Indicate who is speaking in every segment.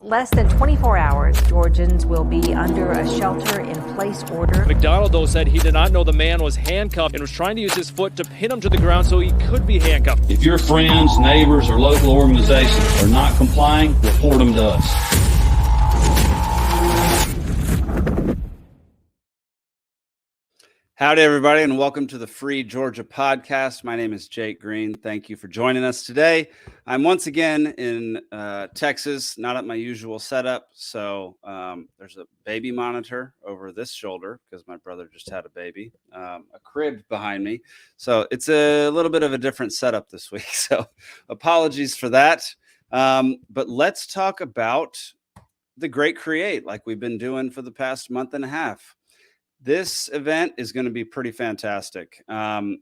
Speaker 1: Less than 24 hours, Georgians will be under a shelter-in-place order.
Speaker 2: McDonald, though, said he did not know the man was handcuffed and was trying to use his foot to pin him to the ground so he could be handcuffed.
Speaker 3: If your friends, neighbors, or local organizations are not complying, report them to us.
Speaker 4: Howdy, everybody, and welcome to the Free Georgia Podcast. My name is Jake Green. Thank you for joining us today. I'm once again in Texas, not at my usual setup. So there's a baby monitor over this shoulder because my brother just had a baby, a crib behind me. So it's a little bit of a different setup this week. So apologies for that. But let's talk about the Great Create like we've been doing for the past month and a half. This event is going to be pretty fantastic. It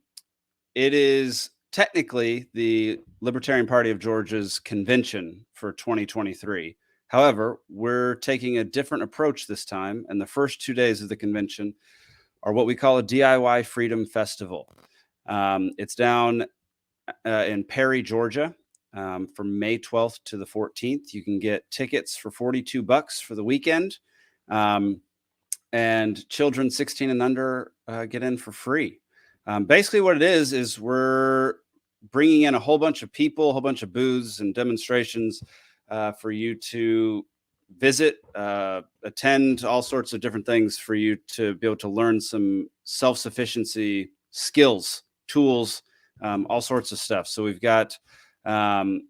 Speaker 4: is technically the Libertarian Party of Georgia's convention for 2023. However, we're taking a different approach this time, and the first 2 days of the convention are what we call a DIY Freedom Festival. It's down in Perry, Georgia, from May 12th to the 14th. You can get tickets for $42 for the weekend. And children 16 and under get in for free. Basically what it is we're bringing in a whole bunch of people, a whole bunch of booths and demonstrations for you to visit, attend, all sorts of different things for you to be able to learn some self-sufficiency skills, tools, all sorts of stuff. So we've got a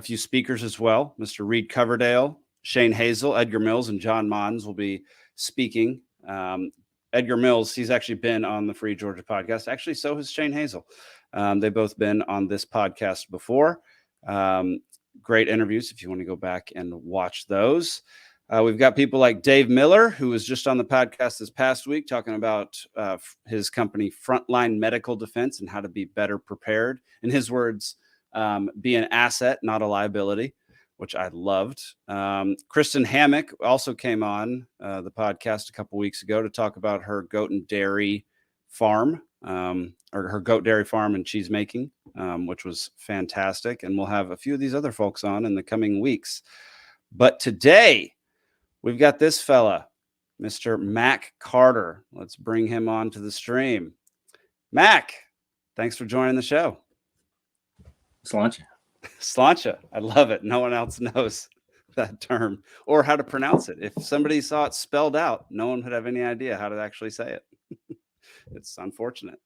Speaker 4: few speakers as well. Mr. Reed Coverdale, Shane Hazel, Edgar Mills, and John Mons will be speaking. Edgar Mills, he's actually been on the Free Georgia Podcast. Actually, so has Shane Hazel. They've both been on this podcast before. Great interviews if you want to go back and watch those. We've got people like Dave Miller, who was just on the podcast this past week talking about his company Frontline Medical Defense and how to be better prepared. In his words, be an asset, not a liability, which I loved. Kristen Hammock also came on the podcast a couple weeks ago to talk about her goat and dairy farm, or her goat dairy farm and cheese making, which was fantastic. And we'll have a few of these other folks on in the coming weeks. But today we've got this fella, Mr. Mack Carter. Let's bring him on to the stream. Mack, thanks for joining the show. Sláinte. I love it. No one else knows that term or how to pronounce it. If somebody saw it spelled out, no one would have any idea how to actually say it. It's unfortunate.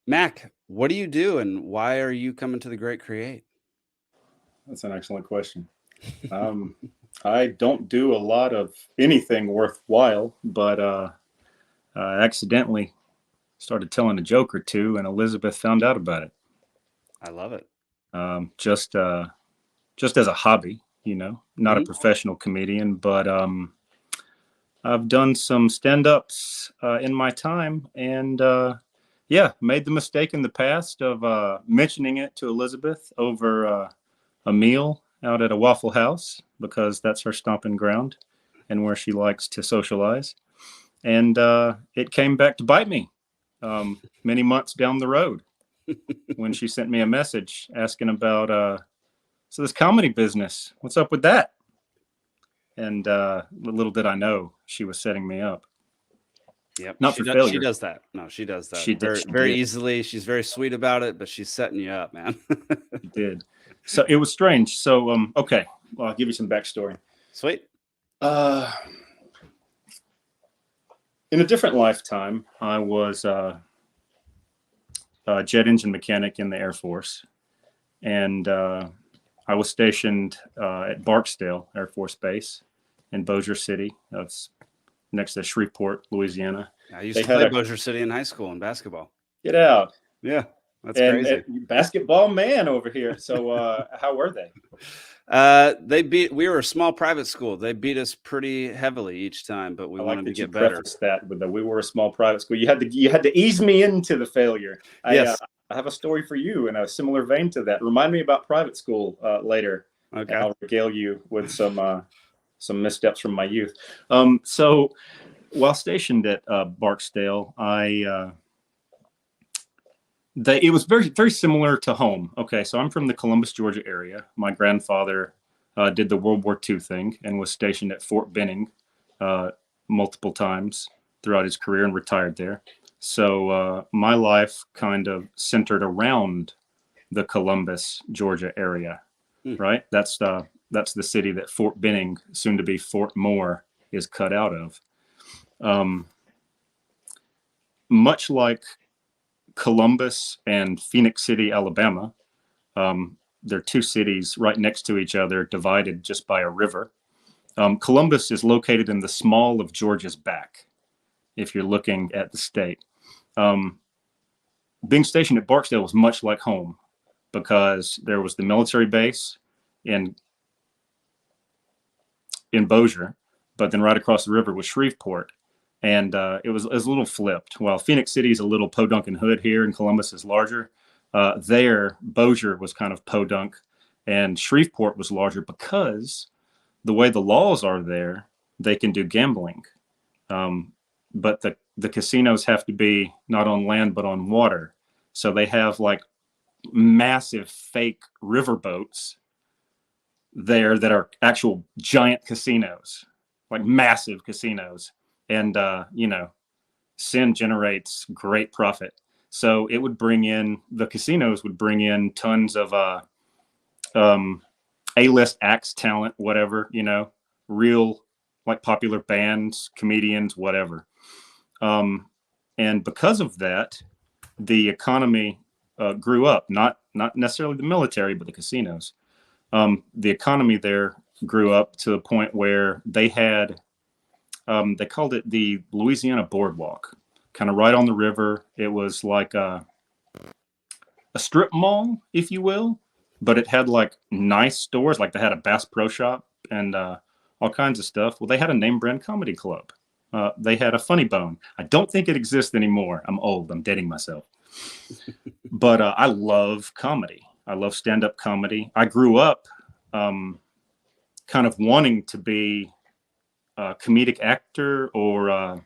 Speaker 4: Mack, what do you do and why are you coming to the Great Create?
Speaker 5: That's an excellent question. I don't do a lot of anything worthwhile, but I accidentally started telling a joke or two and Elizabeth found out about it.
Speaker 4: I love it.
Speaker 5: Just as a hobby, not a professional comedian, but I've done some stand-ups in my time and made the mistake in the past of mentioning it to Elizabeth over a meal out at a Waffle House because that's her stomping ground and where she likes to socialize. And it came back to bite me many months down the road. When she sent me a message asking about so this comedy business, what's up with that? And little did I know she was setting me up.
Speaker 4: Yep.
Speaker 5: Not for failure.
Speaker 4: She does that. No, she does that.
Speaker 5: She
Speaker 4: very easily. She's very sweet about it, but she's setting you up, man.
Speaker 5: She did. So it was strange. So okay, well, I'll give you some backstory.
Speaker 4: Sweet.
Speaker 5: In a different lifetime, I was jet engine mechanic in the Air Force, and I was stationed at Barksdale Air Force Base in Bossier City. That's next to Shreveport, Louisiana.
Speaker 4: I used to play Bossier City in high school in basketball.
Speaker 5: Get out!
Speaker 4: Yeah, that's crazy.
Speaker 5: Basketball man over here. So how were they?
Speaker 4: We were a small private school. They beat us pretty heavily each time, but we wanted to get better.
Speaker 5: That with we were a small private school. You had to ease me into the failure.
Speaker 4: Yes.
Speaker 5: I have a story for you in a similar vein to that. Remind me about private school later.
Speaker 4: Okay.
Speaker 5: And I'll regale you with some missteps from my youth. So while stationed at Barksdale, it was very, very similar to home. Okay, so I'm from the Columbus, Georgia area. My grandfather did the World War II thing and was stationed at Fort Benning multiple times throughout his career and retired there. So my life kind of centered around the Columbus, Georgia area, right? That's the city that Fort Benning, soon to be Fort Moore, is cut out of. Much like Columbus and Phoenix City, Alabama, they're two cities right next to each other, divided just by a river. Columbus is located in the small of Georgia's back, if you're looking at the state. Being stationed at Barksdale was much like home because there was the military base in Bossier, but then right across the river was Shreveport. And it was a little flipped. While Phoenix City is a little podunk and hood here and Columbus is larger, there Bossier was kind of podunk and Shreveport was larger because the way the laws are there, they can do gambling. But the casinos have to be not on land, but on water. So they have like massive fake riverboats there that are actual giant casinos, like massive casinos. And, sin generates great profit. So it would the casinos would bring in tons of A-list acts, talent, whatever, real like popular bands, comedians, whatever. And because of that, the economy grew up, not necessarily the military, but the casinos. The economy there grew up to the point where they had, they called it the Louisiana Boardwalk, kind of right on the river. It was like a strip mall, if you will, but it had like nice stores, like they had a Bass Pro Shop and all kinds of stuff. Well, they had a name brand comedy club. They had a Funny Bone. I don't think it exists anymore. I'm old. I'm dating myself. But I love comedy. I love stand-up comedy. I grew up kind of wanting to be a comedic actor or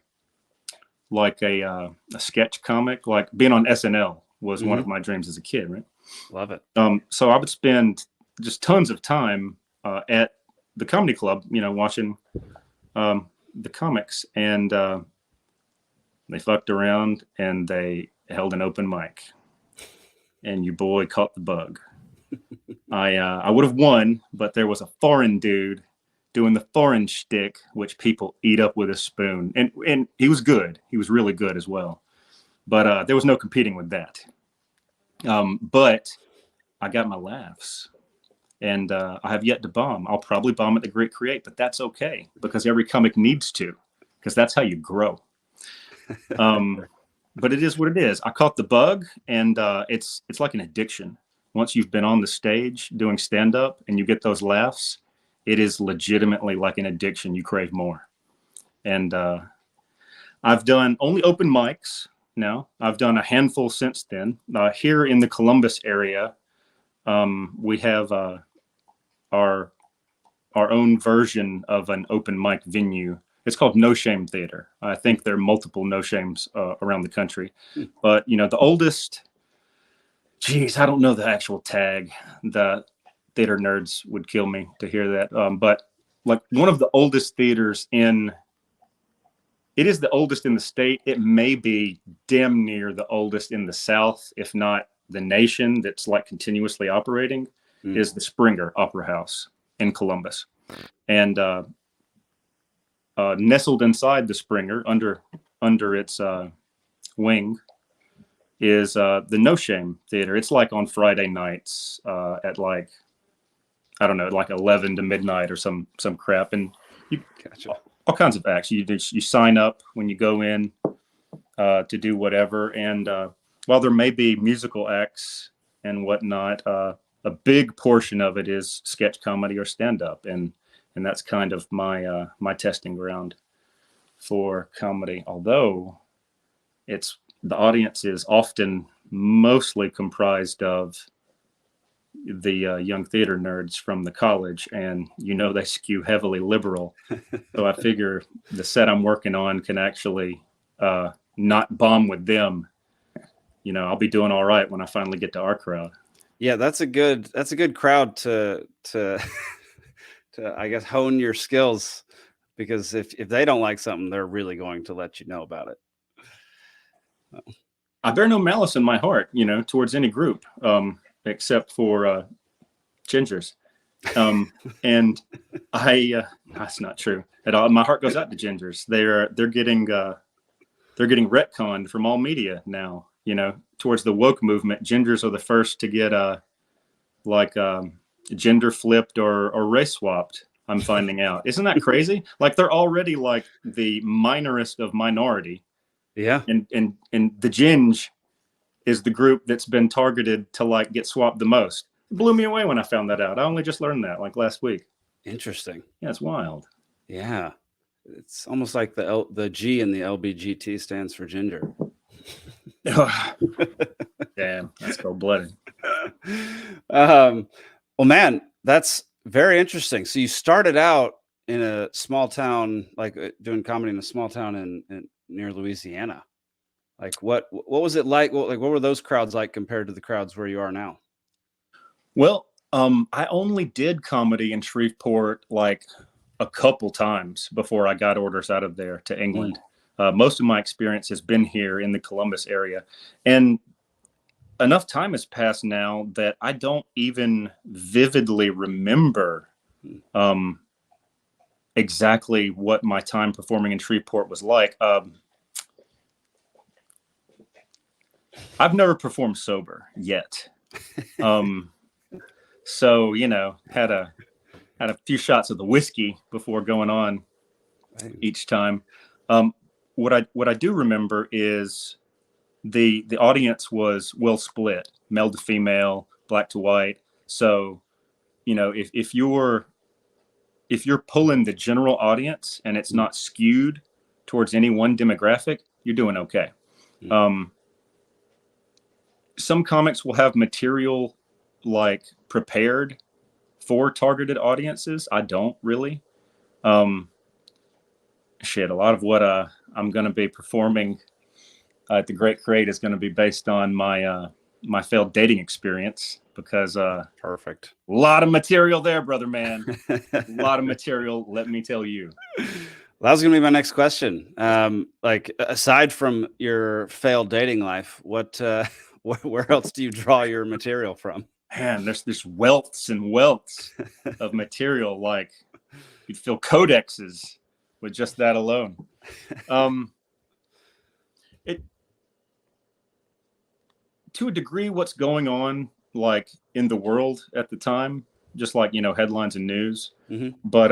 Speaker 5: like a sketch comic. Like being on SNL was one of my dreams as a kid, right?
Speaker 4: Love it.
Speaker 5: So I would spend just tons of time at the comedy club, watching the comics, and they fucked around and they held an open mic, and your boy caught the bug. I would have won, but there was a foreign dude doing the foreign shtick, which people eat up with a spoon, and he was good. He was really good as well, but there was no competing with that. But I got my laughs. And I have yet to bomb. I'll probably bomb at the Great Create, but that's okay because every comic needs to, because that's how you grow. But it is what it is. I caught the bug, and it's like an addiction. Once you've been on the stage doing stand-up and you get those laughs, it is legitimately like an addiction. You crave more. And I've done only open mics now. I've done a handful since then. Here in the Columbus area, we have our own version of an open mic venue. It's called No Shame Theater. I think there are multiple No Shames around the country. But, the oldest, I don't know the actual tag. The theater nerds would kill me to hear that. But like one of the oldest theaters it is the oldest in the state. It may be damn near the oldest in the South, if not the nation, that's like continuously operating, is the Springer Opera House in Columbus. And nestled inside the Springer, under its wing, is the No Shame Theater. It's like on Friday nights at like, I don't know, like 11 to midnight or some crap. And you all kinds of acts. You sign up when you go in to do whatever. And while there may be musical acts and whatnot, a big portion of it is sketch comedy or stand-up, and that's kind of my my testing ground for comedy. Although the audience is often mostly comprised of the young theater nerds from the college, and they skew heavily liberal. So I figure the set I'm working on can actually not bomb with them. I'll be doing all right when I finally get to our crowd.
Speaker 4: Yeah, that's a good crowd to I guess, hone your skills, because if they don't like something, they're really going to let you know about it.
Speaker 5: I bear no malice in my heart, towards any group, except for gingers. And that's not true at all. My heart goes out to gingers. They're getting retconned from all media now. Towards the woke movement, gingers are the first to get gender flipped or race swapped. I'm finding out. Isn't that crazy? Like, they're already like the minorest of minority.
Speaker 4: Yeah.
Speaker 5: And the ginge is the group that's been targeted to like get swapped the most. It blew me away when I found that out. I only just learned that like last week.
Speaker 4: Interesting.
Speaker 5: Yeah, it's wild.
Speaker 4: Yeah. It's almost like the G in the LBGT stands for ginger.
Speaker 5: Damn, that's cold-blooded.
Speaker 4: Well, man, that's very interesting. So you started out in a small town, like doing comedy in a small town in near Louisiana. Like, what was it like? What were those crowds like compared to the crowds where you are now?
Speaker 5: Well, I only did comedy in Shreveport like a couple times before I got orders out of there to England. Most of my experience has been here in the Columbus area, and enough time has passed now that I don't even vividly remember exactly what my time performing in Shreveport was like. I've never performed sober yet. So, had a few shots of the whiskey before going on each time. What I do remember is the audience was well split, male to female, black to white. So, if you're pulling the general audience and it's not skewed towards any one demographic, you're doing okay. Some comics will have material like prepared for targeted audiences. I don't really. A lot of what I'm going to be performing at the Great Crate is going to be based on my my failed dating experience, because
Speaker 4: Perfect.
Speaker 5: A lot of material there, brother man. A lot of material, let me tell you.
Speaker 4: Well, that was going to be my next question. Like, aside from your failed dating life, where else do you draw your material from?
Speaker 5: Man, there's welts and welts of material. Like, you'd fill codexes with just that alone. To a degree, what's going on like in the world at the time, just like, headlines and news.
Speaker 4: Mm-hmm.
Speaker 5: But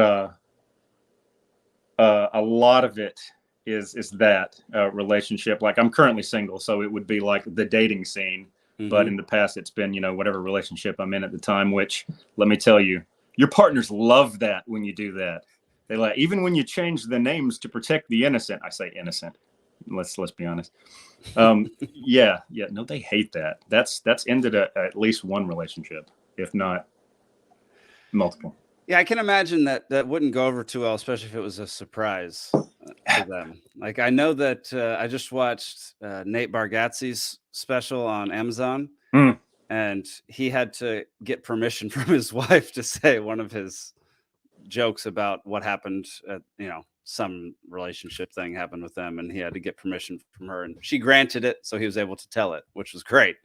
Speaker 5: a lot of it is that relationship. Like, I'm currently single, so it would be like the dating scene. Mm-hmm. But in the past, it's been, whatever relationship I'm in at the time, which, let me tell you, your partners love that when you do that. They like, even when you change the names to protect the innocent. I say innocent. Let's be honest. Yeah. No, they hate that. That's ended at least one relationship, if not multiple.
Speaker 4: Yeah, I can imagine that wouldn't go over too well, especially if it was a surprise to them. Like, I know that I just watched Nate Bargatze's special on Amazon, and he had to get permission from his wife to say one of his jokes about what happened at, some relationship thing happened with them, and he had to get permission from her, and she granted it, so he was able to tell it, which was great.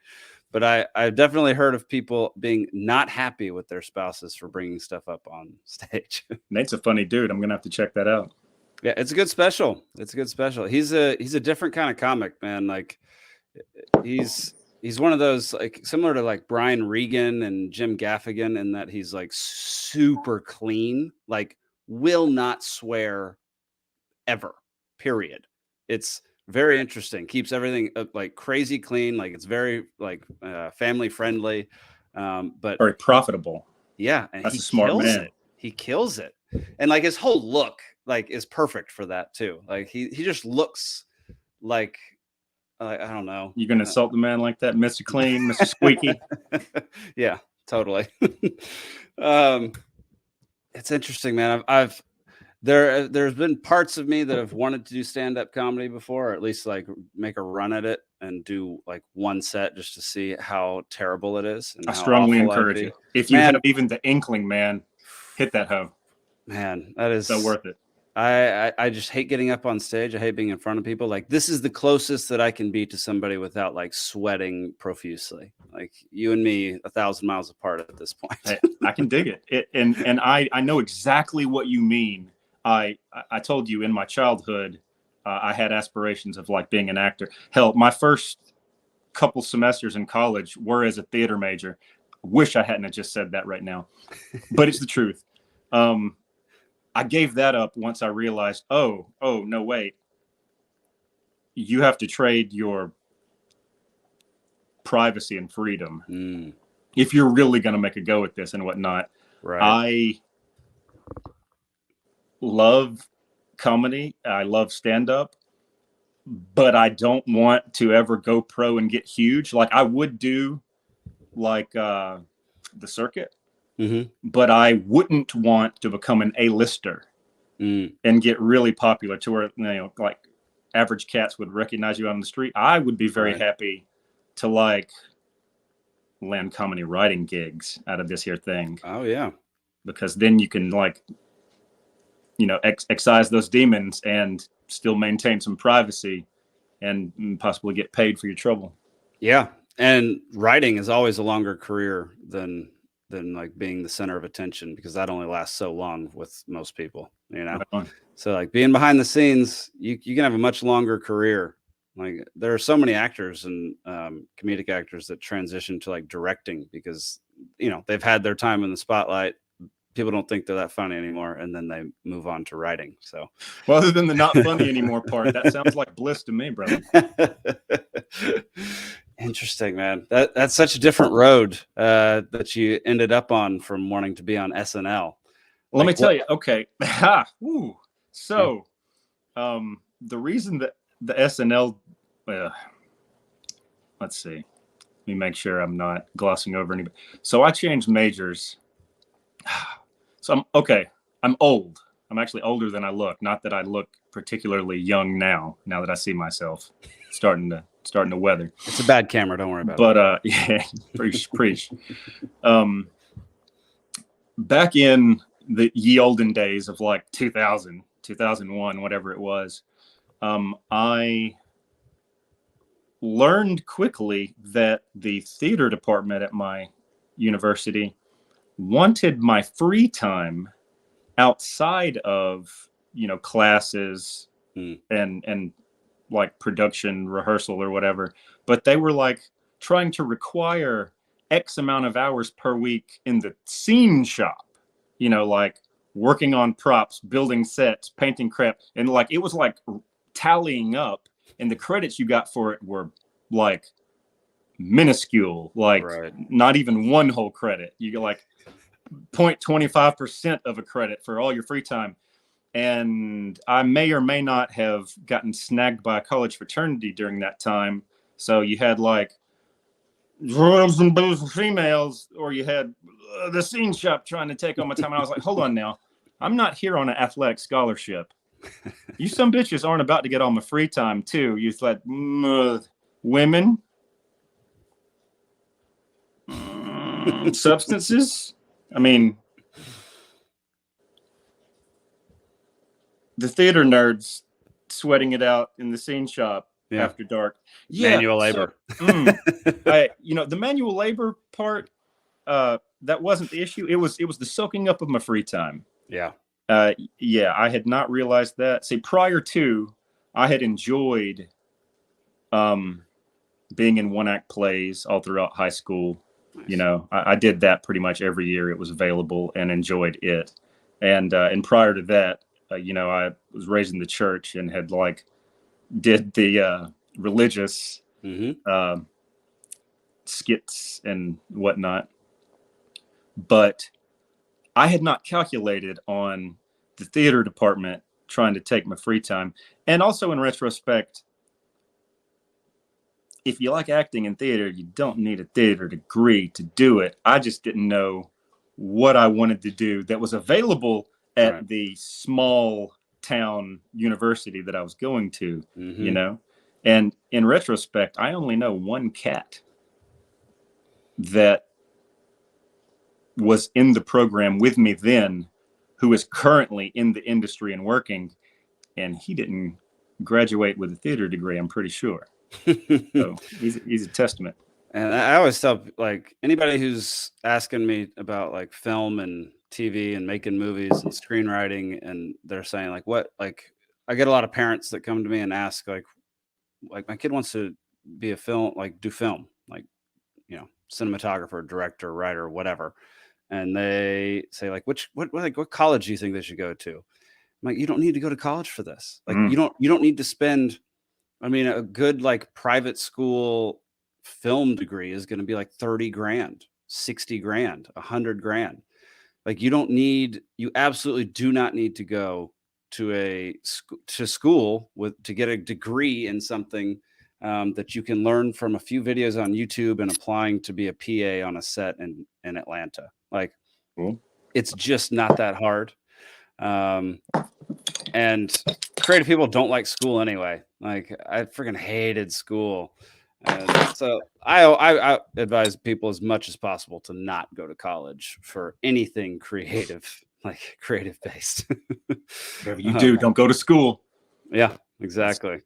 Speaker 4: But I've definitely heard of people being not happy with their spouses for bringing stuff up on stage.
Speaker 5: Nate's a funny dude. I'm gonna have to check that out.
Speaker 4: Yeah, it's a good special. He's a different kind of comic, man. Like, he's one of those, like, similar to like Brian Regan and Jim Gaffigan, in that he's like super clean, like will not swear ever, period. It's very interesting. Keeps everything like crazy clean. Like, it's very like family friendly, but
Speaker 5: very profitable.
Speaker 4: Yeah, and
Speaker 5: that's a smart man.
Speaker 4: He kills it, and like his whole look like is perfect for that too. Like, he just looks like I don't know.
Speaker 5: You gonna insult the man like that, Mr. Clean, Mr. Squeaky?
Speaker 4: Yeah, totally. It's interesting, man. There's been parts of me that have wanted to do stand-up comedy before, or at least like make a run at it and do like one set just to see how terrible it is. And
Speaker 5: I strongly encourage it. If you have even the inkling, man, hit that hoe.
Speaker 4: Man, that is
Speaker 5: so worth it.
Speaker 4: I just hate getting up on stage. I hate being in front of people. Like, this is the closest that I can be to somebody without like sweating profusely. Like you and me, 1,000 miles apart at this point.
Speaker 5: I can dig it. And I know exactly what you mean. I told you in my childhood, I had aspirations of like being an actor. Hell, my first couple semesters in college were as a theater major. Wish I hadn't have just said that right now, but it's the truth. I gave that up once I realized, oh, no, wait. You have to trade your privacy and freedom if you're really going to make a go at this and whatnot.
Speaker 4: Right.
Speaker 5: I love comedy. I love stand-up, but I don't want to ever go pro and get huge. Like I would do like the circuit. But I wouldn't want to become an A-lister and get really popular to where, you know, like average cats would recognize you out on the street. I would be very happy to like land comedy writing gigs out of this here thing.
Speaker 4: Oh yeah.
Speaker 5: Because then you can like, you know, excise those demons and still maintain some privacy and possibly get paid for your trouble. Yeah.
Speaker 4: And writing is always a longer career than like being the center of attention, because that only lasts so long with most people, you know? So like being behind the scenes, you can have a much longer career. Like there are so many actors and comedic actors that transition to like directing because, you know, they've had their time in the spotlight. People don't think they're that funny anymore. And then they move on to writing. So,
Speaker 5: well, other than the not funny anymore part, that sounds like bliss to me, brother.
Speaker 4: Interesting, man. That's such a different road that you ended up on from wanting to be on SNL.
Speaker 5: Let me tell you. Okay. So, the reason that the SNL, let's see, let me make sure I'm not glossing over anybody. So I changed majors. So I'm old. I'm actually older than I look. Not that I look particularly young now that I see myself starting to weather.
Speaker 4: It's a bad camera. Don't worry about it.
Speaker 5: But yeah, preach. Back in the ye olden days of like 2000, 2001, whatever it was, I learned quickly that the theater department at my university wanted my free time outside of, you know, classes and like production rehearsal or whatever, but they were like trying to require X amount of hours per week in the scene shop, you know, like working on props, building sets, painting crap. And like, it was like tallying up, and the credits you got for it were like minuscule, like not even one whole credit. You get like 0.25% of a credit for all your free time. And I may or may not have gotten snagged by a college fraternity during that time. So you had like girls and booze and females, or you had the scene shop trying to take all my time. And I was like, hold on now. I'm not here on an athletic scholarship. You some bitches aren't about to get all my free time too. You like women, substances. I mean, the theater nerds sweating it out in the scene shop after dark. Yeah,
Speaker 4: manual labor.
Speaker 5: You know, the manual labor part, that wasn't the issue. It was the soaking up of my free time.
Speaker 4: Yeah.
Speaker 5: I had not realized that. See, prior to, I had enjoyed being in one-act plays all throughout high school. Nice. You know, I did that pretty much every year it was available and enjoyed it. And prior to that, you know, I was raised in the church and had like did the religious skits and whatnot. But I had not calculated on the theater department trying to take my free time. And also in retrospect, if you like acting in theater, you don't need a theater degree to do it. I just didn't know what I wanted to do that was available at the small town university that I was going to, you know? And in retrospect, I only know one cat that was in the program with me then who is currently in the industry and working, and he didn't graduate with a theater degree, I'm pretty sure. So he's a testament.
Speaker 4: And I always tell like anybody who's asking me about like film and TV and making movies and screenwriting, and they're saying like, what, like, I get a lot of parents that come to me and ask like my kid wants to be a film, like do film, like, you know, cinematographer, director, writer, whatever. And they say like, what college do you think they should go to? I'm like, you don't need to go to college for this. Like, you don't need to spend, I mean, a good like private school film degree is going to be like 30 grand, 60 grand, 100 grand. Like, you absolutely do not need to go to school to get a degree in something that you can learn from a few videos on YouTube and applying to be a PA on a set in Atlanta. Like, it's just not that hard. And creative people don't like school anyway. Like, I freaking hated school. And so I advise people as much as possible to not go to college for anything creative, like creative based.
Speaker 5: Whatever you do, don't go to school.
Speaker 4: Yeah, exactly.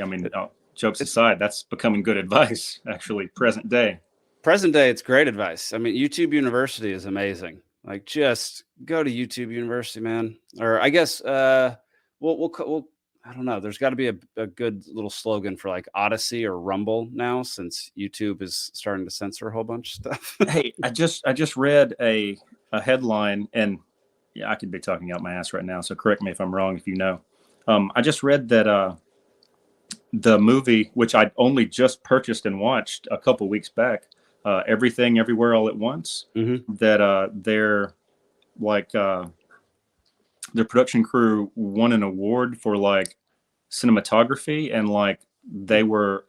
Speaker 5: I mean, jokes aside, that's becoming good advice, actually, present day.
Speaker 4: It's great advice. I mean, YouTube University is amazing. Like, just go to YouTube University, man. Or I guess we'll I don't know. There's got to be a good little slogan for like Odyssey or Rumble now, since YouTube is starting to censor a whole bunch of stuff.
Speaker 5: Hey, I just read a headline, and yeah, I could be talking out my ass right now, so correct me if I'm wrong if you know. I just read that the movie, which I only just purchased and watched a couple weeks back, Everything Everywhere All at Once, that their production crew won an award for like cinematography, and like they were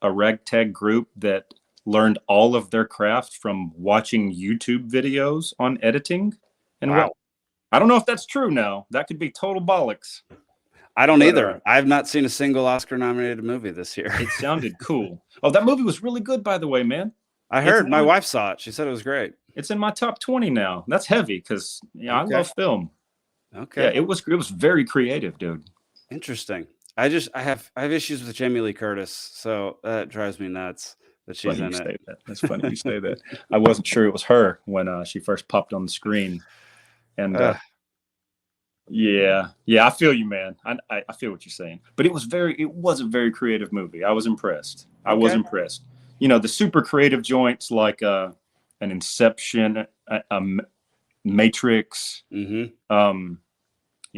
Speaker 5: a ragtag group that learned all of their craft from watching YouTube videos on editing. And
Speaker 4: wow.
Speaker 5: I don't know if that's true now. That could be total bollocks.
Speaker 4: I don't either. I've not seen a single Oscar nominated movie this year.
Speaker 5: It sounded cool. Oh, that movie was really good, by the way, man.
Speaker 4: I heard. My wife saw it. She said it was great.
Speaker 5: It's in my top 20 now. That's heavy because I love film.
Speaker 4: Okay.
Speaker 5: Yeah, it was very creative, dude.
Speaker 4: Interesting. I have issues with Jamie Lee Curtis, so that drives me nuts that she's in it.
Speaker 5: That's funny you say that. I wasn't sure it was her when she first popped on the screen, and yeah, I feel you, man. I feel what you're saying, but it was a very creative movie. I was impressed. I was impressed. You know, the super creative joints like an Inception, a Matrix. You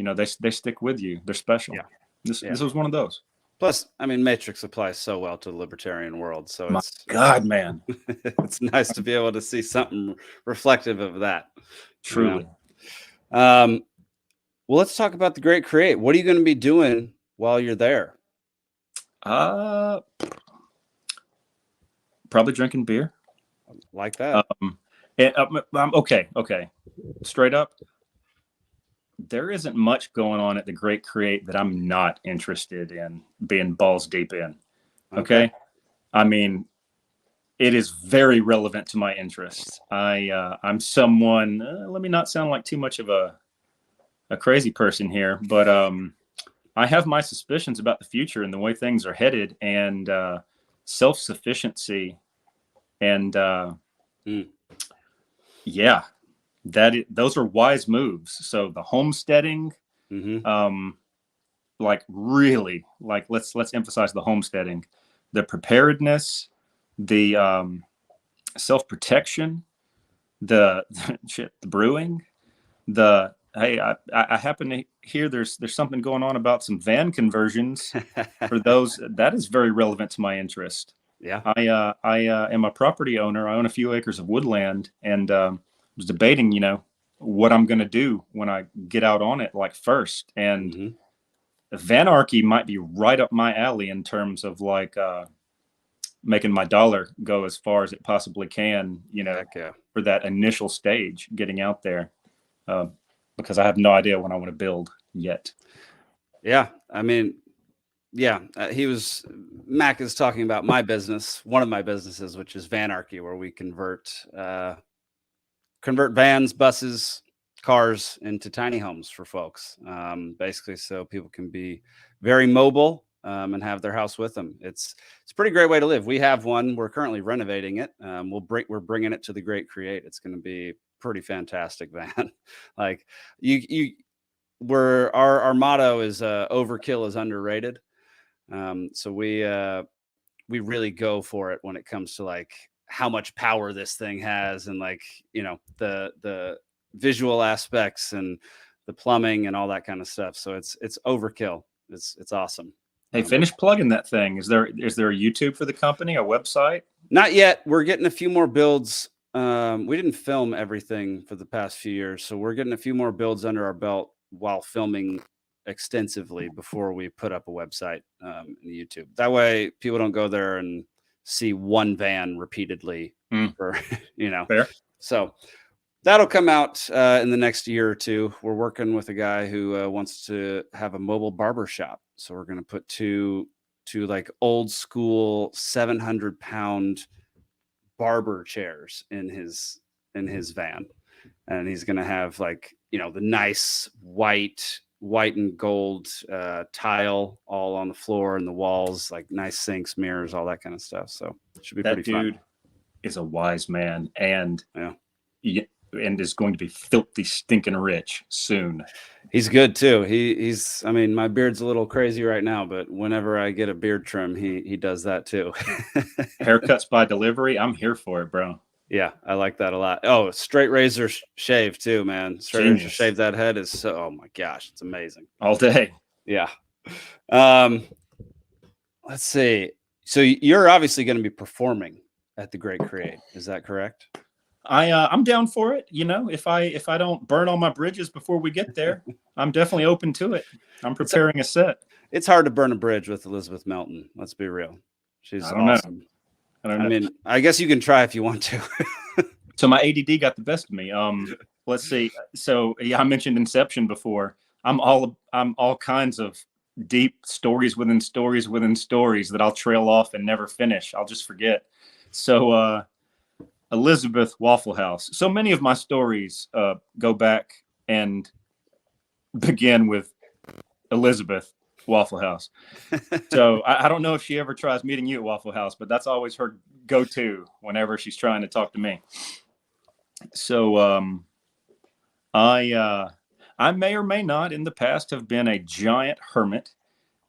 Speaker 5: know, they stick with you. They're special. Yeah. This was one of those.
Speaker 4: Plus, I mean, Matrix applies so well to the libertarian world. So
Speaker 5: God, man,
Speaker 4: it's nice to be able to see something reflective of that.
Speaker 5: Truly.
Speaker 4: You know? Well, let's talk about the Great Create. What are you going to be doing while you're there?
Speaker 5: Probably drinking beer.
Speaker 4: Like that.
Speaker 5: Okay. Straight up, there isn't much going on at the Great Create that I'm not interested in being balls deep in. Okay. I mean, it is very relevant to my interests. I'm someone, let me not sound like too much of a crazy person here, but I have my suspicions about the future and the way things are headed, and self-sufficiency, and those are wise moves. So the homesteading, like really, like let's emphasize the homesteading, the preparedness, the self-protection, the brewing, hey, I happen to hear there's something going on about some van conversions for those. That is very relevant to my interest.
Speaker 4: Yeah.
Speaker 5: I am a property owner. I own a few acres of woodland, and was debating, you know, what I'm going to do when I get out on it, like first. And vanarchy might be right up my alley in terms of like making my dollar go as far as it possibly can, you know, for that initial stage, getting out there. Because I have no idea when I want to build yet. Yeah.
Speaker 4: I mean, Mack is talking about my business, one of my businesses, which is Vanarchy, where we convert vans, buses, cars into tiny homes for folks, basically, so people can be very mobile and have their house with them. It's a pretty great way to live. We have one. We're currently renovating it. We're bringing it to the Great Create. It's going to be pretty fantastic van. Like our motto is overkill is underrated. So we really go for it when it comes to like how much power this thing has, and like, you know, the visual aspects and the plumbing and all that kind of stuff. So it's overkill. It's awesome.
Speaker 5: Hey, finish plugging that thing. Is there a YouTube for the company, a website?
Speaker 4: Not yet. We're getting a few more builds. We didn't film everything for the past few years, so we're getting a few more builds under our belt while filming extensively before we put up a website in YouTube. That way people don't go there and see one van repeatedly for, you know.
Speaker 5: Fair.
Speaker 4: So that'll come out in the next year or two. We're working with a guy who wants to have a mobile barber shop. So we're going to put two like old school 700-pound barber chairs in his van. And he's going to have, like, you know, the nice white and gold tile all on the floor and the walls, like nice sinks, mirrors, all that kind of stuff. So it should be pretty fun. That dude
Speaker 5: is a wise man, and is going to be filthy stinking rich soon.
Speaker 4: He's good too. He's I mean, my beard's a little crazy right now, but whenever I get a beard trim, he does that too.
Speaker 5: Haircuts by delivery, I'm here for it, bro.
Speaker 4: Yeah, I like that a lot. Oh, straight razor shave too, man. Straight razor shave that head is so, oh my gosh, it's amazing.
Speaker 5: All day.
Speaker 4: Yeah. Let's see. So you're obviously going to be performing at the Great Create. Is that correct?
Speaker 5: I'm down for it. You know, if I don't burn all my bridges before we get there, I'm definitely open to it. I'm preparing a set.
Speaker 4: It's hard to burn a bridge with Elizabeth Melton. Let's be real. She's awesome. I mean, I guess you can try if you want to.
Speaker 5: So my ADD got the best of me. Let's see. So yeah, I mentioned Inception before. I'm all kinds of deep stories within stories within stories that I'll trail off and never finish. I'll just forget. So Elizabeth Waffle House. So many of my stories go back and begin with Elizabeth Waffle House. So I don't know if she ever tries meeting you at Waffle House, but that's always her go-to whenever she's trying to talk to me. So I may or may not in the past have been a giant hermit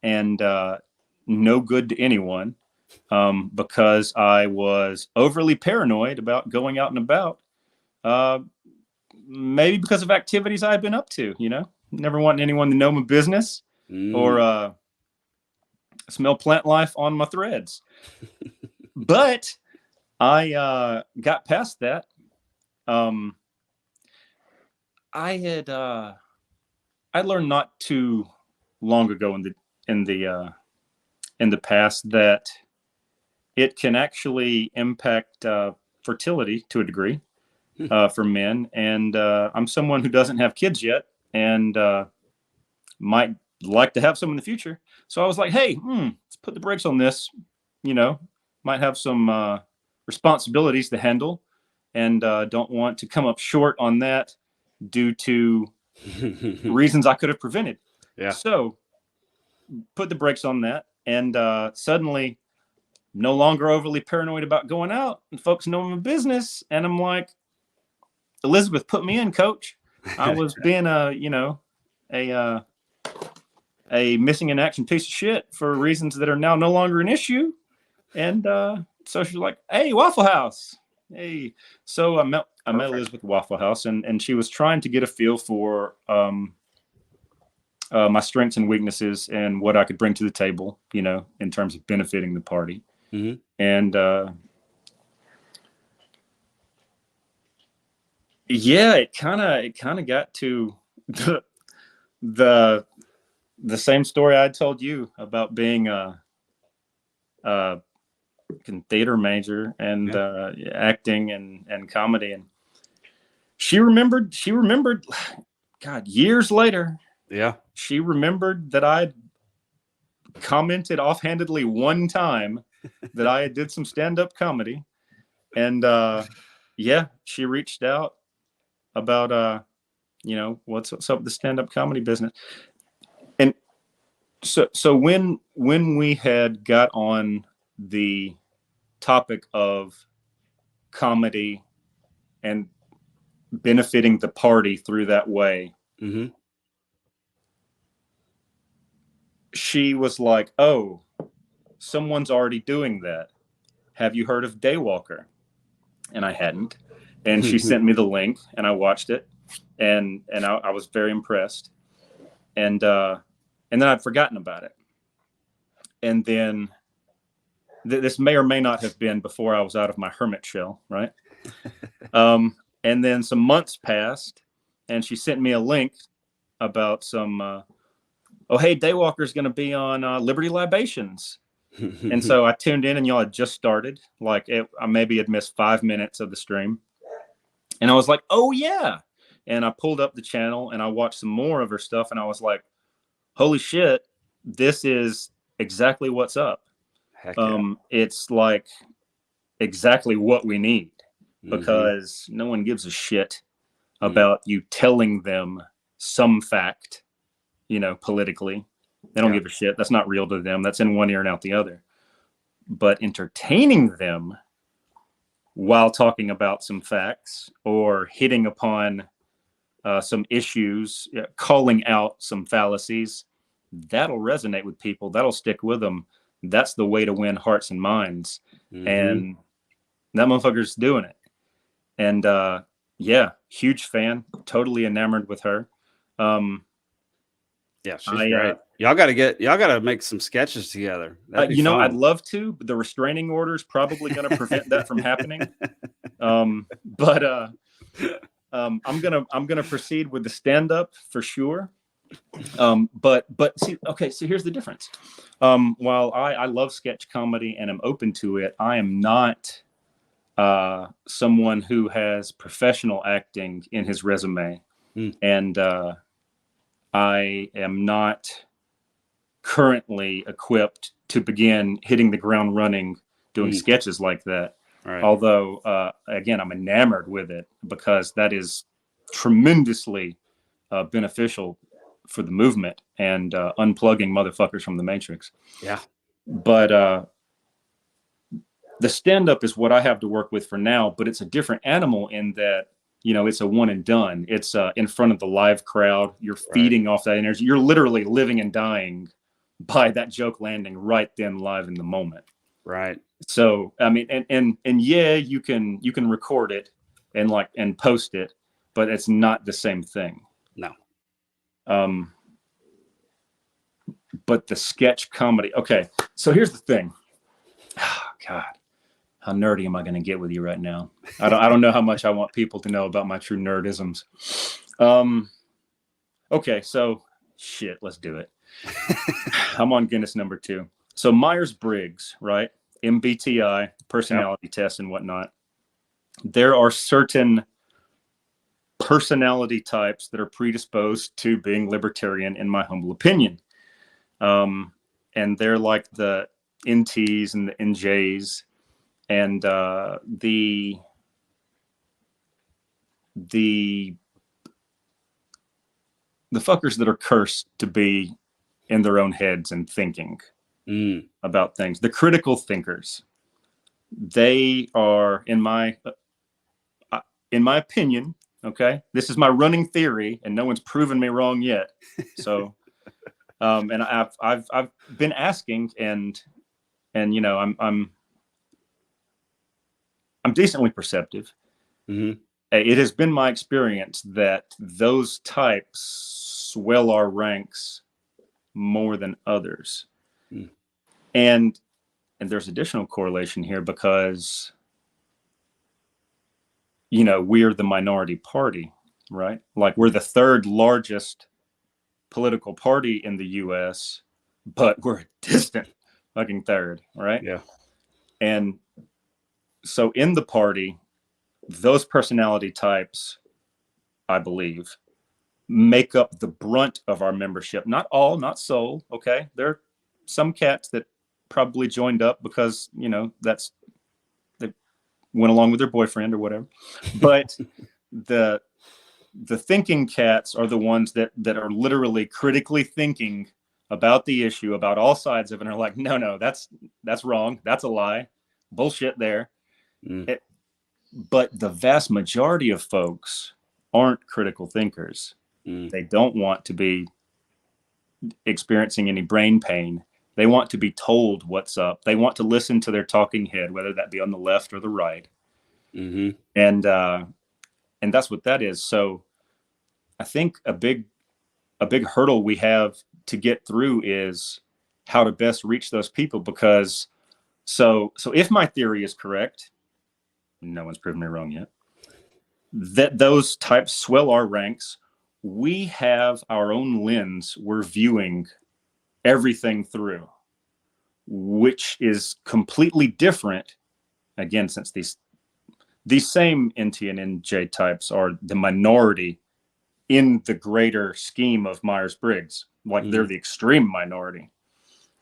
Speaker 5: and no good to anyone because I was overly paranoid about going out and about. Maybe because of activities I've been up to, you know, never wanting anyone to know my business. Or smell plant life on my threads. But I got past that. I learned not too long ago in the past that it can actually impact fertility to a degree for men. And I'm someone who doesn't have kids yet and might like to have some in the future. So I was like, hey, let's put the brakes on this. You know, might have some responsibilities to handle and don't want to come up short on that due to reasons I could have prevented.
Speaker 4: Yeah.
Speaker 5: So put the brakes on that. And suddenly no longer overly paranoid about going out and folks know my business. And I'm like, Elizabeth, put me in, coach. I was being a missing in action piece of shit for reasons that are now no longer an issue. And so she's like, hey, Waffle House. Hey. So I met Elizabeth at Waffle House and she was trying to get a feel for my strengths and weaknesses and what I could bring to the table, you know, in terms of benefiting the party. Mm-hmm. And yeah, it kind of got to the same story I told you about being a theater major and acting and comedy. And she remembered, God, years later.
Speaker 4: Yeah. She
Speaker 5: remembered that I commented offhandedly one time that I did some stand-up comedy. And she reached out about what's up with the stand-up comedy business? And so when we had got on the topic of comedy and benefiting the party through that way, she was like, "Oh, someone's already doing that. Have you heard of Daywalker?" And I hadn't. And she sent me the link, and I watched it, and I was very impressed. And then I'd forgotten about it. And then this may or may not have been before I was out of my hermit shell, right? And then some months passed, and she sent me a link about some, oh, hey, Daywalker's going to be on Liberty Libations. And so I tuned in, and y'all had just started. Like, I maybe had missed 5 minutes of the stream. And I was like, oh, yeah. And I pulled up the channel, and I watched some more of her stuff, and I was like, holy shit, this is exactly what's up.
Speaker 4: Heck yeah.
Speaker 5: It's like exactly what we need, because no one gives a shit about you telling them some fact, politically. They don't give a shit. That's not real to them. That's in one ear and out the other. But entertaining them while talking about some facts or hitting upon some issues, calling out some fallacies, that'll resonate with people. That'll stick with them. That's the way to win hearts and minds. And that motherfucker's doing it. And yeah, huge fan. Totally enamored with her.
Speaker 4: Yeah, she's great. Y'all got to make some sketches together.
Speaker 5: Fun. I'd love to, but the restraining order is probably going to prevent that from happening. But I'm gonna proceed with the stand-up for sure. But see, okay, so here's the difference. While I love sketch comedy and am open to it, I am not someone who has professional acting in his resume, and I am not currently equipped to begin hitting the ground running doing sketches like that. Right. Although, again, I'm enamored with it because that is tremendously beneficial for the movement and unplugging motherfuckers from the matrix. Yeah. But the stand-up is what I have to work with for now, but it's a different animal in that, it's a one and done. It's in front of the live crowd. You're feeding off that energy. You're literally living and dying by that joke landing right then live in the moment. Right. So, I mean, and yeah, you can record it and post it, but it's not the same thing. No. But the sketch comedy. Okay. So here's the thing. Oh, God, how nerdy am I going to get with you right now? I don't know how much I want people to know about my true nerdisms. Okay. So shit, let's do it. I'm on Guinness number 2. So Myers-Briggs, right? MBTI, personality test and whatnot. There are certain personality types that are predisposed to being libertarian, in my humble opinion. And they're like the NTs and the NJs and the fuckers that are cursed to be in their own heads and thinking about things. The critical thinkers. They are, in my opinion, okay, this is my running theory, and no one's proven me wrong yet. So, and I've been asking, and I'm decently perceptive. It has been my experience that those types swell our ranks more than others. And there's additional correlation here because, we're the minority party, right? Like we're the third largest political party in the US, but we're a distant fucking third, right? Yeah. And so in the party, those personality types, I believe, make up the brunt of our membership. Not all, not sole, okay? There are some cats that probably joined up because, they went along with their boyfriend or whatever. But the the thinking cats are the ones that are literally critically thinking about the issue, about all sides of it, and are like, no, that's wrong. That's a lie. Bullshit there. But the vast majority of folks aren't critical thinkers. They don't want to be experiencing any brain pain. They want to be told what's up. They want to listen to their talking head, whether that be on the left or the right. And that's what that is. So I think a big hurdle we have to get through is how to best reach those people, because so if my theory is correct, no one's proven me wrong yet, that those types swell our ranks. We have our own lens we're viewing everything through, which is completely different. Again, since these same NT and NJ types are the minority in the greater scheme of Myers-Briggs, like they're the extreme minority.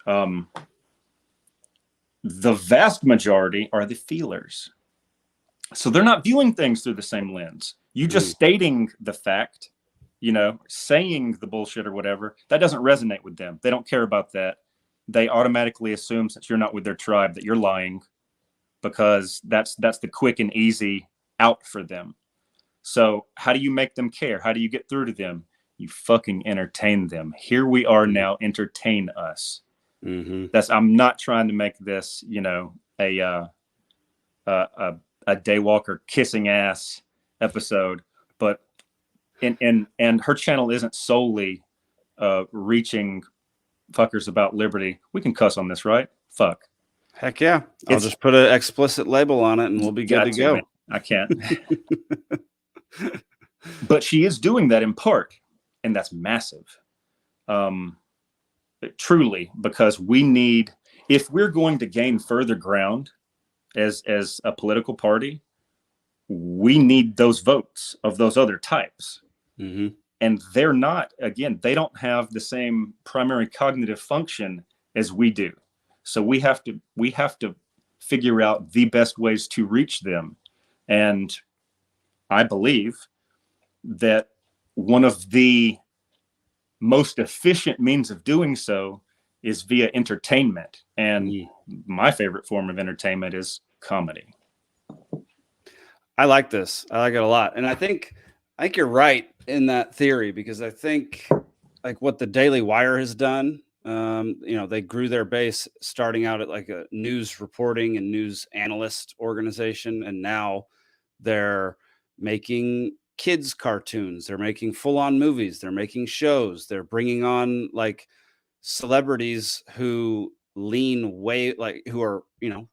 Speaker 5: The vast majority are the feelers. So they're not viewing things through the same lens. You just stating the fact, saying the bullshit or whatever, that doesn't resonate with them. They don't care about that. They automatically assume, since you're not with their tribe, that you're lying, because that's the quick and easy out for them. So how do you make them care? How do you get through to them? You fucking entertain them. Here we are now. Entertain us. I'm not trying to make this, a Daywalker kissing ass episode, but and her channel isn't solely reaching fuckers about liberty. We can cuss on this, right? Fuck.
Speaker 4: Heck yeah. I'll just put an explicit label on it and we'll be good to go.
Speaker 5: Man. I can't. But she is doing that in part, and that's massive. Truly, because we need, if we're going to gain further ground as a political party, we need those votes of those other types. And they're not, again, they don't have the same primary cognitive function as we do. So we have to figure out the best ways to reach them. And I believe that one of the most efficient means of doing so is via entertainment. And my favorite form of entertainment is comedy.
Speaker 4: I like this. I like it a lot. And I think you're right in that theory, because I think like what the Daily Wire has done, they grew their base starting out at like a news reporting and news analyst organization. And now they're making kids cartoons. They're making full-on movies. They're making shows. They're bringing on like celebrities who lean way, like who are,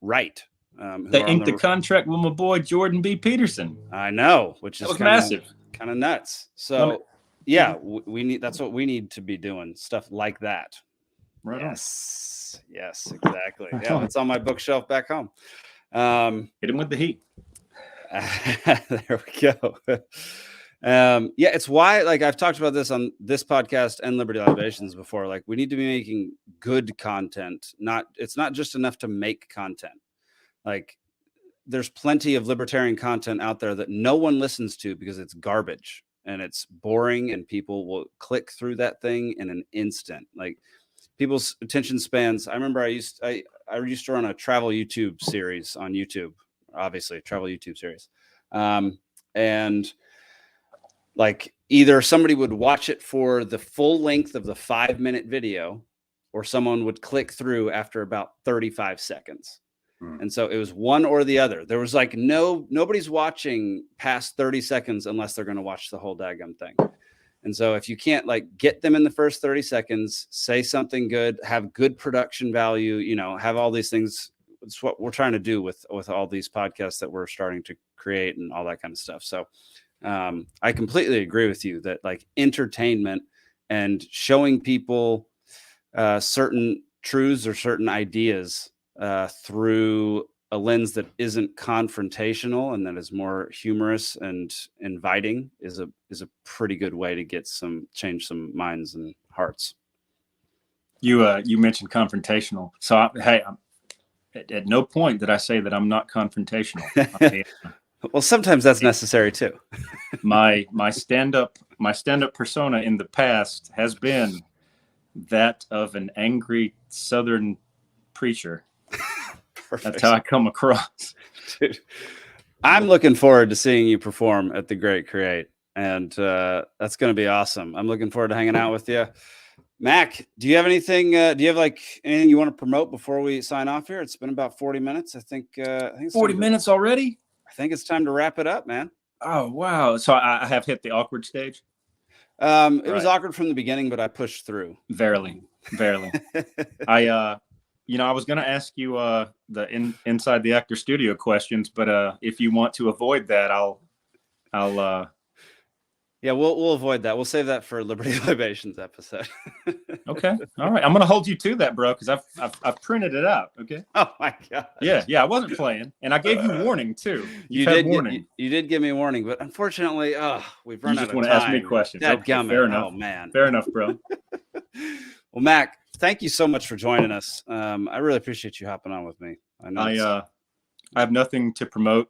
Speaker 4: right.
Speaker 5: They inked the contract with my boy Jordan B. Peterson.
Speaker 4: I know, which is
Speaker 5: massive,
Speaker 4: kind of nuts. So yeah, we need, that's what we need to be doing, stuff like that.
Speaker 5: Right.
Speaker 4: Yes, exactly. Yeah, it's on my bookshelf back home.
Speaker 5: Hit him with the heat.
Speaker 4: There we go. It's why, like, I've talked about this on this podcast and Liberty Libations before. Like, we need to be making good content. It's not just enough to make content. Like, there's plenty of libertarian content out there that no one listens to because it's garbage and it's boring, and people will click through that thing in an instant. Like, people's attention spans. I remember I used to run a travel YouTube series on YouTube, obviously a travel YouTube series. And like, either somebody would watch it for the full length of the 5-minute video, or someone would click through after about 35 seconds. And so it was one or the other. There was like nobody's watching past 30 seconds unless they're going to watch the whole daggum thing. And so if you can't like get them in the first 30 seconds, say something good, have good production value, have all these things. It's what we're trying to do with all these podcasts that we're starting to create and all that kind of stuff. So I completely agree with you that like entertainment and showing people certain truths or certain ideas through a lens that isn't confrontational and that is more humorous and inviting is a pretty good way to change some minds and hearts.
Speaker 5: You mentioned confrontational. So at no point did I say that I'm not confrontational.
Speaker 4: Well, sometimes that's necessary too.
Speaker 5: My stand-up persona in the past has been that of an angry Southern preacher. That's how I come across.
Speaker 4: Dude, I'm looking forward to seeing you perform at the Great Create, and that's going to be awesome. I'm looking forward to hanging out with you. Mac, do you have anything? Do you have like anything you want to promote before we sign off here? It's been about 40 minutes. I think it's
Speaker 5: 40 minutes already?
Speaker 4: I think it's time to wrap it up, man.
Speaker 5: Oh, wow. So I have hit the awkward stage?
Speaker 4: It was awkward from the beginning, but I pushed through.
Speaker 5: Verily. I was going to ask you the inside the actor studio questions, but if you want to avoid that, I'll
Speaker 4: yeah, we'll avoid that. We'll save that for Liberty Libations episode.
Speaker 5: Okay. All right. I'm going to hold you to that, bro, because I've printed it out. Okay.
Speaker 4: Oh my god.
Speaker 5: Yeah. I wasn't playing, and I gave you warning too.
Speaker 4: You did give me a warning, but unfortunately, we've run out of time. You just want
Speaker 5: to ask me questions.
Speaker 4: Okay, fair enough.
Speaker 5: Oh man. Fair enough, bro.
Speaker 4: Well, Mac, thank you so much for joining us. I really appreciate you hopping on with me.
Speaker 5: I have nothing to promote.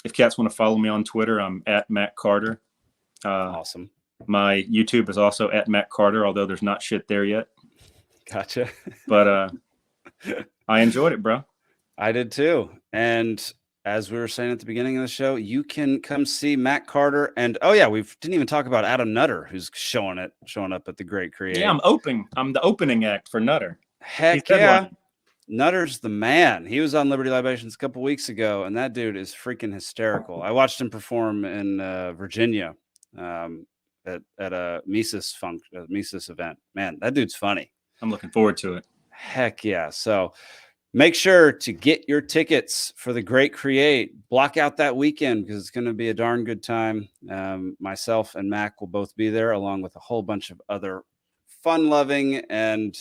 Speaker 5: If cats want to follow me on Twitter, I'm at Mack Carter.
Speaker 4: Awesome.
Speaker 5: My YouTube is also at Mack Carter, although there's not shit there yet.
Speaker 4: Gotcha.
Speaker 5: But I enjoyed it, bro.
Speaker 4: I did too. And as we were saying at the beginning of the show, you can come see Mack Carter. And we didn't even talk about Adam Nutter, who's showing up at the Great Create.
Speaker 5: Yeah, I'm the opening act for Nutter.
Speaker 4: Heck yeah. Nutter's the man. He was on Liberty Libations a couple weeks ago, and that dude is freaking hysterical. I watched him perform in Virginia at a Mises event. Man, that dude's funny.
Speaker 5: I'm looking forward to it.
Speaker 4: Heck yeah. So make sure to get your tickets for the Great Create. Block out that weekend because it's going to be a darn good time. Myself and Mac will both be there, along with a whole bunch of other fun-loving and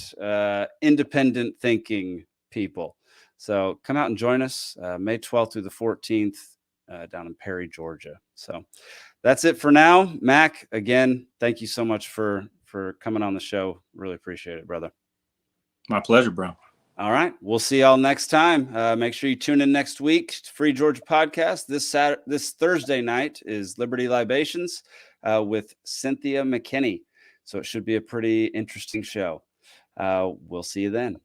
Speaker 4: independent thinking people. So come out and join us May 12th through the 14th down in Perry, Georgia. So that's it for now. Mac, again, thank you so much for coming on the show. Really appreciate it, brother.
Speaker 5: My pleasure, bro.
Speaker 4: All right. We'll see y'all next time. Make sure you tune in next week to Free Georgia Podcast. This Thursday night is Liberty Libations with Cynthia McKinney. So it should be a pretty interesting show. We'll see you then.